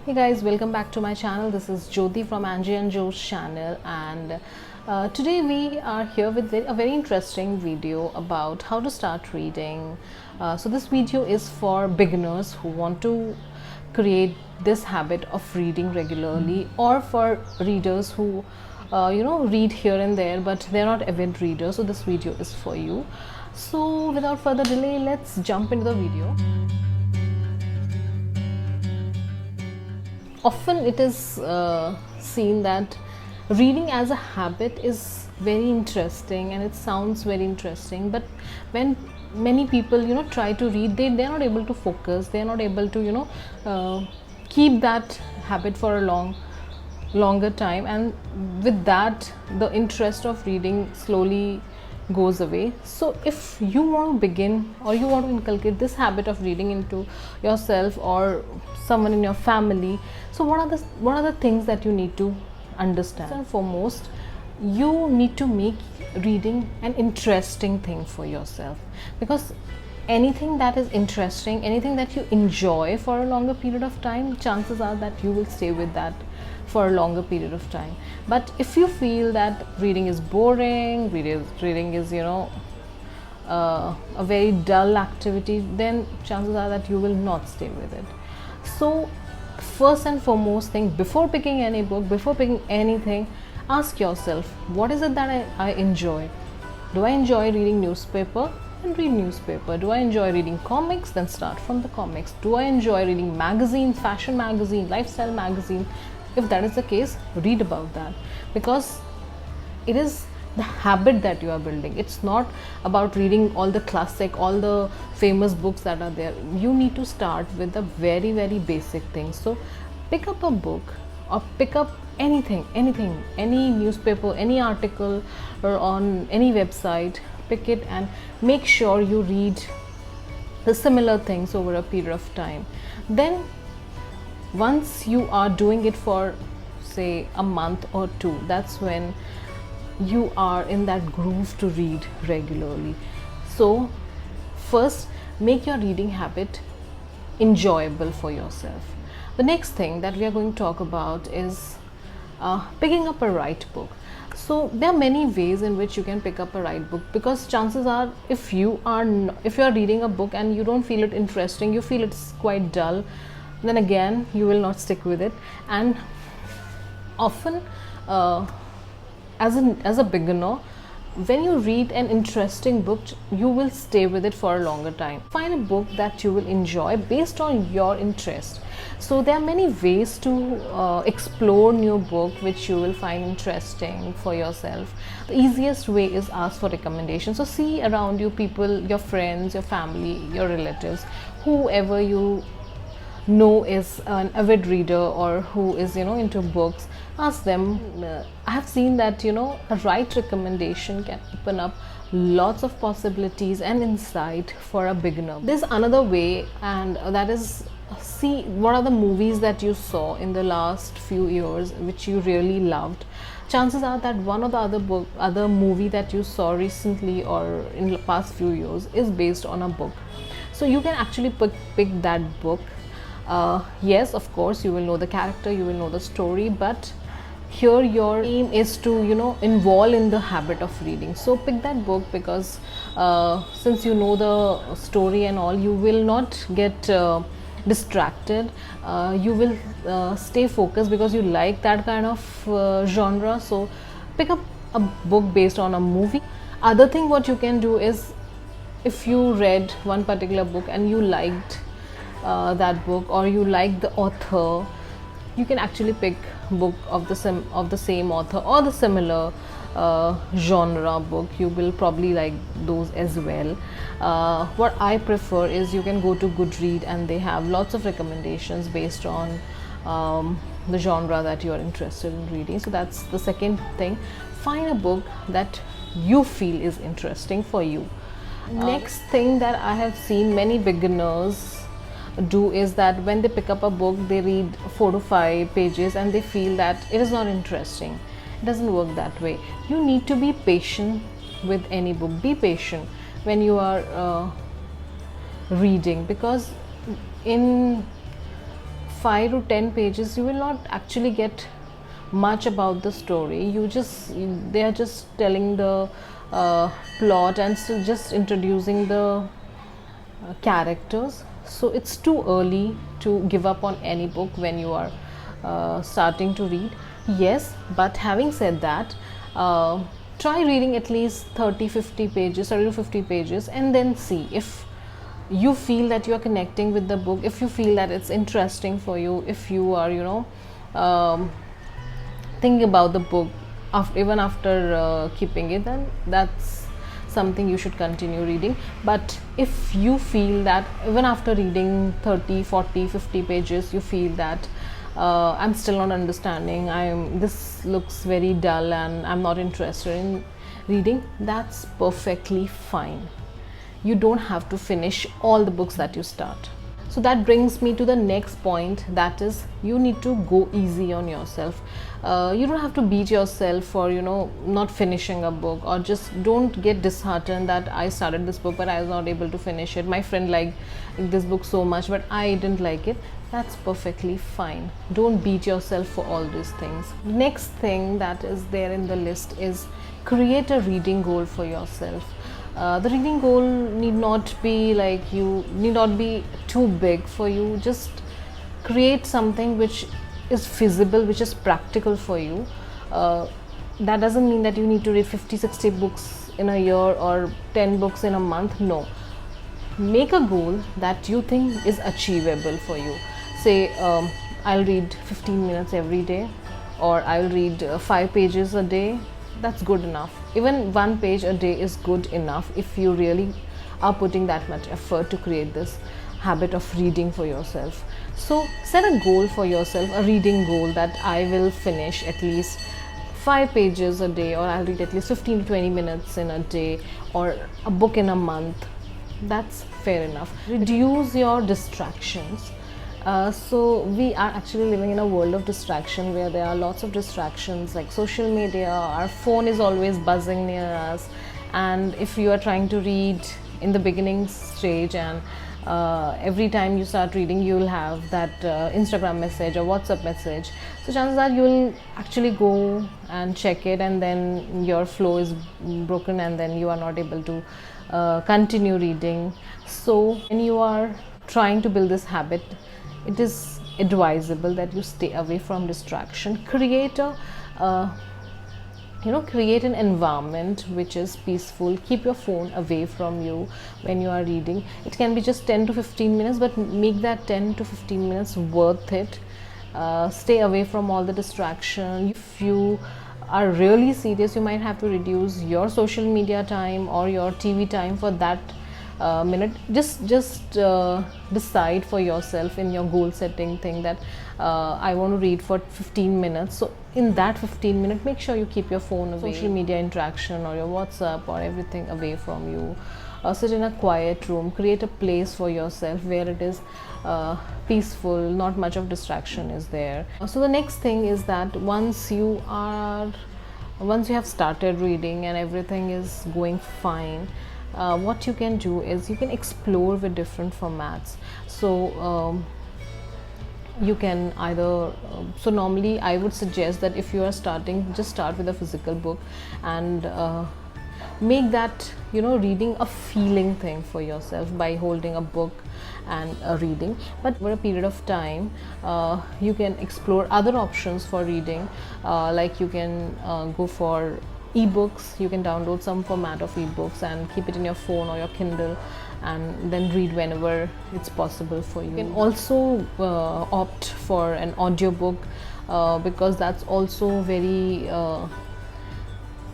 Hey guys, welcome back to my channel. This is Jyoti from Angie and Joe's channel, and today we are here with a very interesting video about how to start reading. So this video is for beginners who want to create this habit of reading regularly, or for readers who read here and there but they're not avid readers. So this video is for you. So without further delay, let's jump into the video. Often it is seen that reading as a habit is very interesting and it sounds very interesting, but when many people try to read, they're not able to focus, they're not able to keep that habit for a longer time, and with that the interest of reading slowly goes away. So if you want to begin, or you want to inculcate this habit of reading into yourself or someone in your family, so what are the things that you need to understand? First and foremost, you need to make reading an interesting thing for yourself, because anything that is interesting, anything that you enjoy for a longer period of time, chances are that you will stay with that for a longer period of time. But if you feel that reading is boring, reading is a very dull activity, then chances are that you will not stay with it. So first and foremost thing, before picking any book, before picking anything, ask yourself, what is it that I enjoy? Do I enjoy reading newspaper? Then read newspaper. Do I enjoy reading comics? Then start from the comics. Do I enjoy reading magazine, fashion magazine, lifestyle magazine? If that is the case, read about that, because it is the habit that you are building. It's not about reading all the classic, all the famous books that are there. You need to start with the very basic things. So pick up a book, or pick up anything, any newspaper, any article, or on any website. Pick it and make sure you read the similar things over a period of time. Then once you are doing it for say a month or two, that's when you are in that groove to read regularly. So first, make your reading habit enjoyable for yourself. The next thing that we are going to talk about is picking up a right book. So there are many ways in which you can pick up a right book, because chances are, if you are reading a book and you don't feel it interesting, you feel it's quite dull, then again you will not stick with it. And often as a beginner, when you read an interesting book, you will stay with it for a longer time. Find a book that you will enjoy based on your interest. So there are many ways to explore new book which you will find interesting for yourself. The easiest way is ask for recommendations. So see around you, people, your friends, your family, your relatives, whoever you know is an avid reader or who is into books. Ask them. I have seen that a right recommendation can open up lots of possibilities and insight for a beginner. There's another way, and that is, see what are the movies that you saw in the last few years which you really loved. Chances are that one or the other movie that you saw recently or in the past few years is based on a book. So you can actually pick that book. Yes, of course, you will know the character, you will know the story, but here your aim is to involve in the habit of reading. So pick that book, because since you know the story and all, you will not get distracted. You will stay focused because you like that kind of genre. So pick up a book based on a movie. Other thing what you can do is, if you read one particular book and you liked that book, or you like the author, you can actually pick book of the same author or the similar genre book. You will probably like those as well. What I prefer is, you can go to Goodread and they have lots of recommendations based on the genre that you are interested in reading. So that's the second thing. Find a book that you feel is interesting for you. Next thing that I have seen many beginners do is that when they pick up a book, they read 4 to 5 pages and they feel that it is not interesting. It doesn't work that way. You need to be patient with any book. Be patient when you are reading, because in 5 to 10 pages, you will not actually get much about the story. They are just telling the plot and still just introducing the characters. So it's too early to give up on any book when you are starting to read. Yes, but having said that, try reading at least 30 to 50 pages and then see if you feel that you are connecting with the book, if you feel that it's interesting for you, if you are thinking about the book even after keeping it, then that's something you should continue reading. But if you feel that even after reading 30, 40, 50 pages, you feel that I'm still not understanding, this looks very dull and I'm not interested in reading, that's perfectly fine. You don't have to finish all the books that you start. So that brings me to the next point, that is, you need to go easy on yourself. You don't have to beat yourself for not finishing a book, or just don't get disheartened that I started this book but I was not able to finish it. My friend liked this book so much but I didn't like it. That's perfectly fine. Don't beat yourself for all these things. Next thing that is there in the list is create a reading goal for yourself. The reading goal need not be too big for you. Just create something which is feasible, which is practical for you. That doesn't mean that you need to read 50-60 books in a year or 10 books in a month. No. Make a goal that you think is achievable for you. Say, I'll read 15 minutes every day, or I'll read 5 pages a day. That's good enough. Even 1 page a day is good enough if you really are putting that much effort to create this habit of reading for yourself. So set a goal for yourself, a reading goal, that I will finish at least 5 pages a day, or I'll read at least 15 to 20 minutes in a day, or a book in a month. That's fair enough. Reduce your distractions. So we are actually living in a world of distraction where there are lots of distractions like social media. Our phone is always buzzing near us, and if you are trying to read in the beginning stage, and every time you start reading you will have that Instagram message or WhatsApp message, so chances are you will actually go and check it, and then your flow is broken and then you are not able to continue reading. So when you are trying to build this habit, it is advisable that you stay away from distraction. Create an environment which is peaceful. Keep your phone away from you when you are reading. It can be just 10 to 15 minutes, but make that 10 to 15 minutes worth it. Stay away from all the distraction. If you are really serious, you might have to reduce your social media time or your TV time for that minute. Just decide for yourself in your goal setting thing that I want to read for 15 minutes. So in that 15 minutes, make sure you keep your phone away, social media interaction or your WhatsApp or everything away from you. Sit in a quiet room. Create a place for yourself where it is peaceful, not much of distraction is there. So the next thing is that once you have started reading and everything is going fine, what you can do is you can explore with different formats. So you can either so normally I would suggest that if you are starting, just start with a physical book and make that reading a feeling thing for yourself by holding a book and reading. But over a period of time, you can explore other options for reading, like you can go for ebooks. You can download some format of ebooks and keep it in your phone or your Kindle and then read whenever it's possible for you. You can also opt for an audiobook because that's also very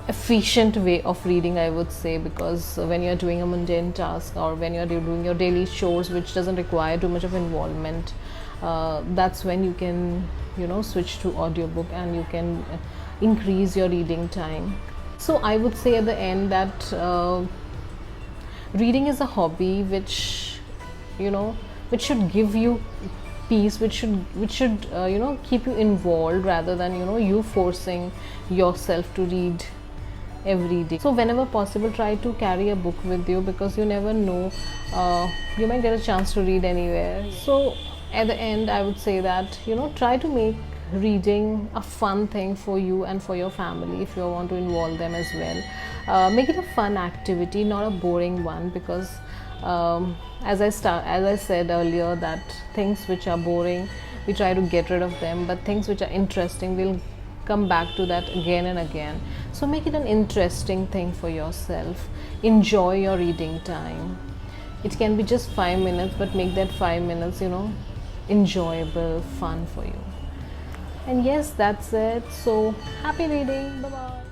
efficient way of reading, I would say, because when you're doing a mundane task or when you're doing your daily chores which doesn't require too much of involvement, that's when you can switch to audiobook and you can increase your reading time. So I would say at the end that reading is a hobby which should give you peace, which should keep you involved rather than you forcing yourself to read every day. So whenever possible, try to carry a book with you, because you never know, you might get a chance to read anywhere. So at the end, I would say that, try to make reading a fun thing for you and for your family if you want to involve them as well. Make it a fun activity, not a boring one, because as I said earlier, that things which are boring, we try to get rid of them, but things which are interesting, we'll come back to that again and again. So make it an interesting thing for yourself. Enjoy your reading time. It can be just 5 minutes, but make that 5 minutes, enjoyable, fun for you. And yes, that's it. So happy reading. Bye bye.